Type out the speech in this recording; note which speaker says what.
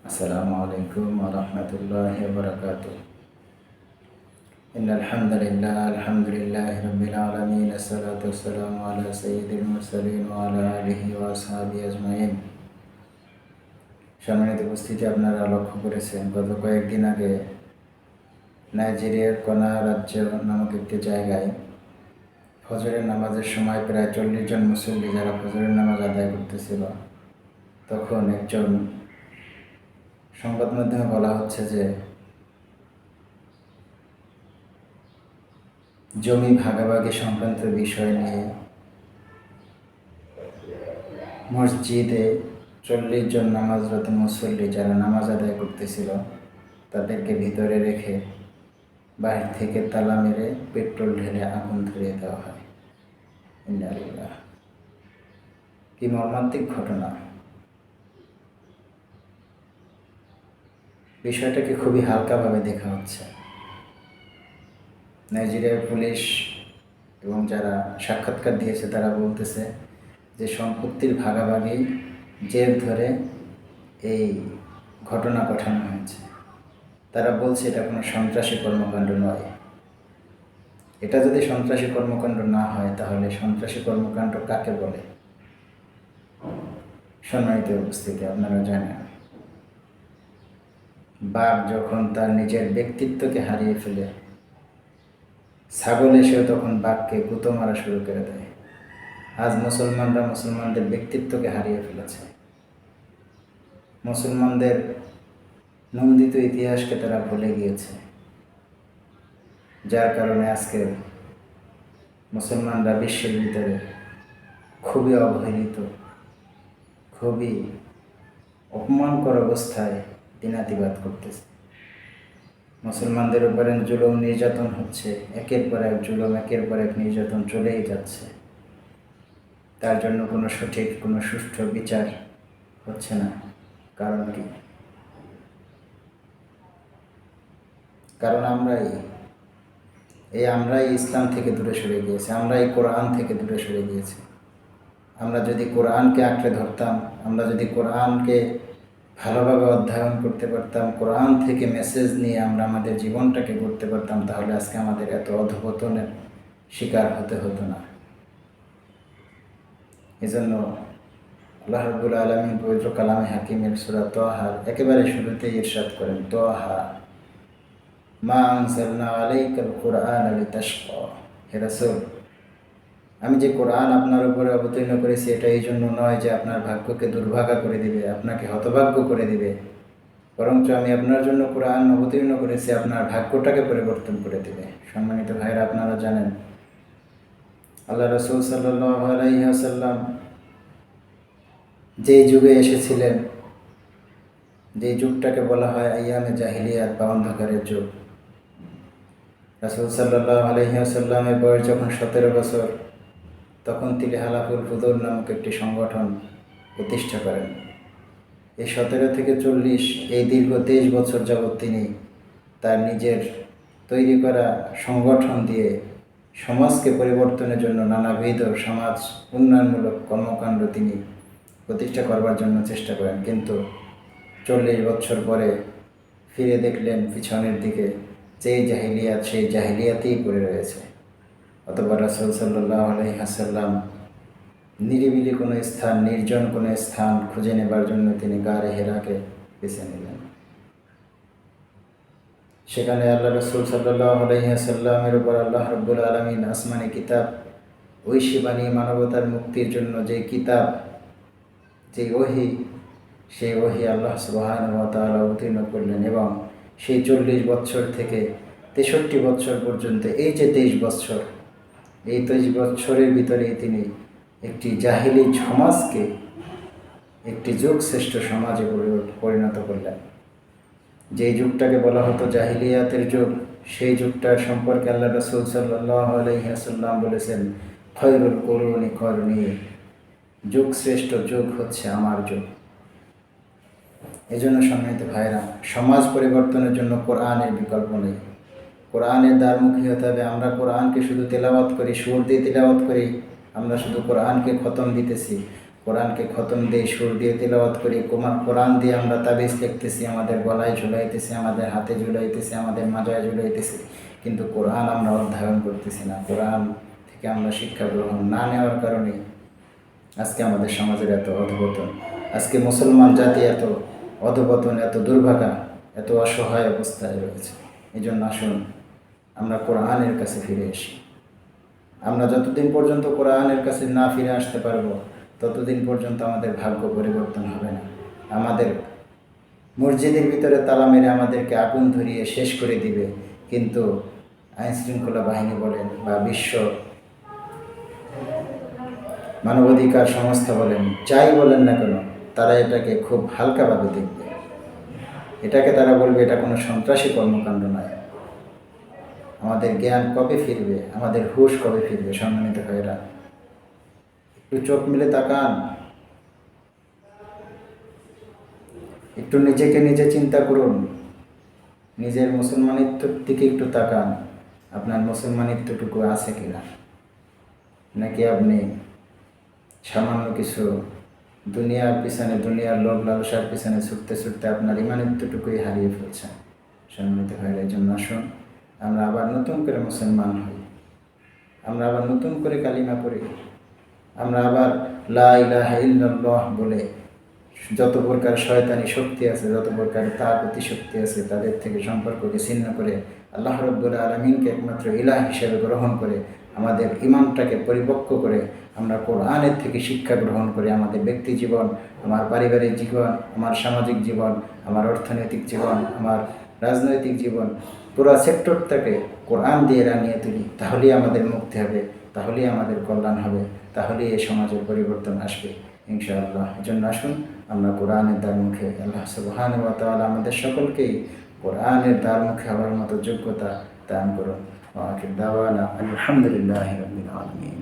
Speaker 1: আসসালামু আলাইকুম ওয়া রাহমাতুল্লাহি ওয়া বারাকাতুহু। ইন্নাল হামদুলিল্লাহি রাব্বিল আলামিন, আসসালাতু ওয়াসসালামু আলা সাইয়্যিদিল মুরসালিন ওয়া আলা আলিহি ওয়া আসহাবিহি আজমাইন। সম্মানিত উপস্থিতি, আপনারা লক্ষ্য করেছেন গত কয়েকদিন আগে নাইজেরিয়ার কনা রাজ্য নামক একটি জায়গায় ফজরের নামাজের সময় প্রায় 40 জন মুসল্লি যারা ফজরের নামাজ আদায় করতেছিল, তখন একজন সংবাদ মাধ্যমে বলা হচ্ছে যে জমি ভাগাভাগি সংক্রান্ত বিষয় নিয়ে মসজিদে 40 জন নামাজরত মুসল্লি যারা নামাজ আদায় করতেছিল তাদেরকে ভিতরে রেখে বাহির থেকে তালা মেরে পেট্রোল ঢেলে আগুন ধরিয়ে দেওয়া হয়। ইন্না লিল্লাহ, কি মর্মান্তিক ঘটনা! বিষয়টাকে খুবই হালকাভাবে দেখা হচ্ছে। নাইজেরিয়ার পুলিশ এবং যারা সাক্ষাৎকার দিয়েছে তারা বলতেছে যে সম্পত্তির ভাগাভাগি জের ধরে এই ঘটনা ঘটানো হয়েছে। তারা বলছে এটা কোনো সন্ত্রাসী কর্মকাণ্ড নয়। এটা যদি সন্ত্রাসী কর্মকাণ্ড না হয় তাহলে সন্ত্রাসী কর্মকাণ্ড কাকে বলে? সম্মানিত উপস্থিতি, আপনারা জানেন বাঘ যখন তার নিজের ব্যক্তিত্বকে হারিয়ে ফেলে, ছাগল এসেও তখন বাঘকে গুঁতো মারা শুরু করে দেয়। আজ মুসলমানরা মুসলমানদের ব্যক্তিত্বকে হারিয়ে ফেলেছে। মুসলমানদের নন্দিত ইতিহাসকে তারা ভুলে গিয়েছে, যার কারণে আজকে মুসলমানরা বিশ্বের ভিতরে খুবই অবহেলিত, খুবই অপমানকর অবস্থায় দিনাতিবাদ করতেছে। মুসলমানদের উপরে জুলুম নির্যাতন হচ্ছে, একের পর এক জুলুম, একের পর এক নির্যাতন চলেই যাচ্ছে। তার জন্য কোনো সঠিক, কোনো সুষ্ঠু বিচার হচ্ছে না। কারণ কি? কারণ আমরাই ইসলাম থেকে দূরে সরে গিয়েছি, আমরাই কোরআন থেকে দূরে সরে গিয়েছি। আমরা যদি কোরআনকে আঁকড়ে ধরতাম, আমরা যদি কোরআনকে ভালোভাবে অধ্যয়ন করতে পারতাম, কোরআন থেকে মেসেজ নিয়ে আমরা আমাদের জীবনটাকে গড়তে পারতাম, তাহলে আজকে আমাদের এত অধঃপতনের শিকার হতে হতো না। এজন্য আল্লাহ রাব্বুল আলামিন পবিত্র কালামে হাকিমের সূরা তাহার একেবারে শুরুতেই ইরশাদ করেন, তাহা মা আনজালনা আলাইকাল কুরআনা লিতাশকা। হে রাসূল, আমি যে কোরআন আপনার উপরে অবতীর্ণ করেছি এটা এই জন্য নয় যে আপনার ভাগ্যকে দুর্ভাগা করে দিবে, আপনাকে হতভাগ্য করে দিবে, বরঞ্চ আমি আপনার জন্য কোরআন অবতীর্ণ করেছি আপনার ভাগ্যটাকে পরিবর্তন করে দিবে। সম্মানিত ভাইরা, আপনারা জানেন আল্লাহ রাসূল সাল্লাল্লাহু আলাইহি ওয়াসাল্লাম যেই যুগে এসেছিলেন, যেই যুগটাকে বলা হয় আইয়ামে জাহিলিয়াত বা অন্ধকারের যুগ, রাসূল সাল্লাল্লাহু আলাইহি ওয়াসাল্লামের বয়স যখন 17 বছর, তখন তিনি হালাফুল ফুদুল নামক একটি সংগঠন প্রতিষ্ঠা করেন। এই 17 থেকে 40 এই দীর্ঘ 23 বছর যাবৎ তিনি তার নিজের তৈরি করা সংগঠন দিয়ে সমাজকে পরিবর্তনের জন্য নানাবিধ সমাজ উন্নয়নমূলক কর্মকাণ্ড তিনি প্রতিষ্ঠা করবার জন্য চেষ্টা করেন। কিন্তু 40 বছর পরে ফিরে দেখলেন পিছনের দিকে যেই জাহিলিয়াত, সেই জাহিলিয়াতেই পড়ে রয়েছে। অতঃপর রাসূল সাল্লাল্লাহু আলাইহি ওয়াসাল্লাম নিরিবিলি কোনো স্থান, নির্জন কোনো স্থান খুঁজে নেবার জন্য তিনি গারে হেরাকে বেছে নিলেন। সেখানে আল্লাহ রাসূল সাল্লাল্লাহু আলাইহি ওয়াসাল্লামের উপর আল্লাহ রাব্বুল আলামিন আসমানি কিতাব, ঐশী বাণী, মানবতার মুক্তির জন্য যে কিতাব, যে ওহী, সেই ওহী আল্লাহ সুবহানাহু ওয়া তাআলা অবতীর্ণ করলেন। এবং সেই 40 বছর থেকে 63 বছর পর্যন্ত এই যে 23 বছর, এই 23 বছরের ভিতরেই তিনি একটি জাহিলি সমাজকে একটি যুগ শ্রেষ্ঠ সমাজে পরিণত করলেন। যেই যুগটাকে বলা হতো জাহিলিয়াতের যুগ, সেই যুগটার সম্পর্কে আল্লাহ রাসূল সাল্লাল্লাহু আলাইহি ওয়াসাল্লাম বলেছেন, খয়রুল কুরুনি করনি, যুগ শ্রেষ্ঠ যুগ হচ্ছে আমার যুগ। এজন্য সম্মানিত ভাইরা, সমাজ পরিবর্তনের জন্য কোরআনের বিকল্প নেই। কোরআনের দ্বারমুখী হতে হবে। আমরা কোরআনকে শুধু তেলাওয়াত করি, সুর দিয়ে তেলাওয়াত করি, আমরা শুধু কোরআনকে খতম দিতেছি, কোরআনকে খতম দিয়ে সুর দিয়ে তিলাওয়াত করি, কোরআন দিয়ে আমরা তাবিজ লিখতেছি, আমাদের গলায় ঝুলাইতেছি, আমাদের হাতে ঝুলাইতেছি, আমাদের মাজায় ঝুলাইতেছি, কিন্তু কোরআন আমরা অধ্যয়ন করতেছি না। কোরআন থেকে আমরা শিক্ষা গ্রহণ না নেওয়ার কারণে আজকে আমাদের সমাজের এত অধঃপতন, আজকে মুসলমান জাতি এত অধঃপতন, এত দুর্ভাগা, এত অসহায় অবস্থায় রয়েছে। এই জন্য আসুন আমরা কোরআনের কাছে ফিরে আসি। আমরা যতদিন পর্যন্ত কোরআনের কাছে না ফিরে আসতে পারবো, ততদিন পর্যন্ত আমাদের ভাগ্য পরিবর্তন হবে না। আমাদের মসজিদের ভিতরে তালা মেরে আমাদেরকে আগুন ধরিয়ে শেষ করে দিবে, কিন্তু আইনশৃঙ্খলা বাহিনী বলেন বা বিশ্ব মানবাধিকার সংস্থা বলেন, যাই বলেন না কেন, তারা এটাকে খুব হালকাভাবে দেখবে। এটাকে তারা বলবে এটা কোনো সন্ত্রাসী কর্মকাণ্ড নয়। আমাদের জ্ঞান কবে ফিরবে, আমাদের হুঁশ কবে ফিরবে? সম্মানিত ভাইয়েরা, একটু চোখ মিলে তাকান, একটু নিজেকে নিজে চিন্তা করুন, নিজের মুসলমানিত্বের দিকে একটু তাকান। আপনার মুসলমানিত্বটুকু আছে কিনা, নাকি আপনি সামান্য কিছু দুনিয়ার পিছনে, দুনিয়ার লোভ লালসার পিছনে ছুটতে ছুটতে আপনার ইমানিত্বটুকুই হারিয়ে ফেলছেন? সম্মানিত ভাইয়েরা, এই জন্য আসুন আমরা আবার নতুন করে মুসলমান হই, আমরা আবার নতুন করে কালিমা পড়ি, আমরা আবার লা ইলাহা ইল্লাল্লাহ বলে যত প্রকার শয়তানি শক্তি আছে, যত প্রকার তাগুতি শক্তি আছে, তাদের থেকে সম্পর্ককে ছিন্ন করে আল্লাহ রাব্বুল আলামিনকে একমাত্র ইলাহ হিসেবে গ্রহণ করে আমাদের ইমানটাকে পরিপক্ক করে আমরা কোরআনের থেকে শিক্ষা গ্রহণ করে আমাদের ব্যক্তি জীবন, আমার পারিবারিক জীবন, আমার সামাজিক জীবন, আমার অর্থনৈতিক জীবন, আমার রাজনৈতিক জীবন, পুরো সেক্টরটাকে কোরআন দিয়ে রাঙিয়ে তুলি, তাহলেই আমাদের মুক্তি হবে, তাহলেই আমাদের কল্যাণ হবে, তাহলেই এই সমাজের পরিবর্তন আসবে ইনশাআল্লাহ। এই জন্য আসুন আমরা কোরআনের দ্বারমুখে, আল্লাহ সুবহানাহু ওয়া তাআলা আমাদের সকলকেই কোরআনের দ্বারমুখে হওয়ার মতো যোগ্যতা দান করুন। ওয়া আখির দাওয়ানা আলহামদুলিল্লাহি রাব্বিল আলামিন।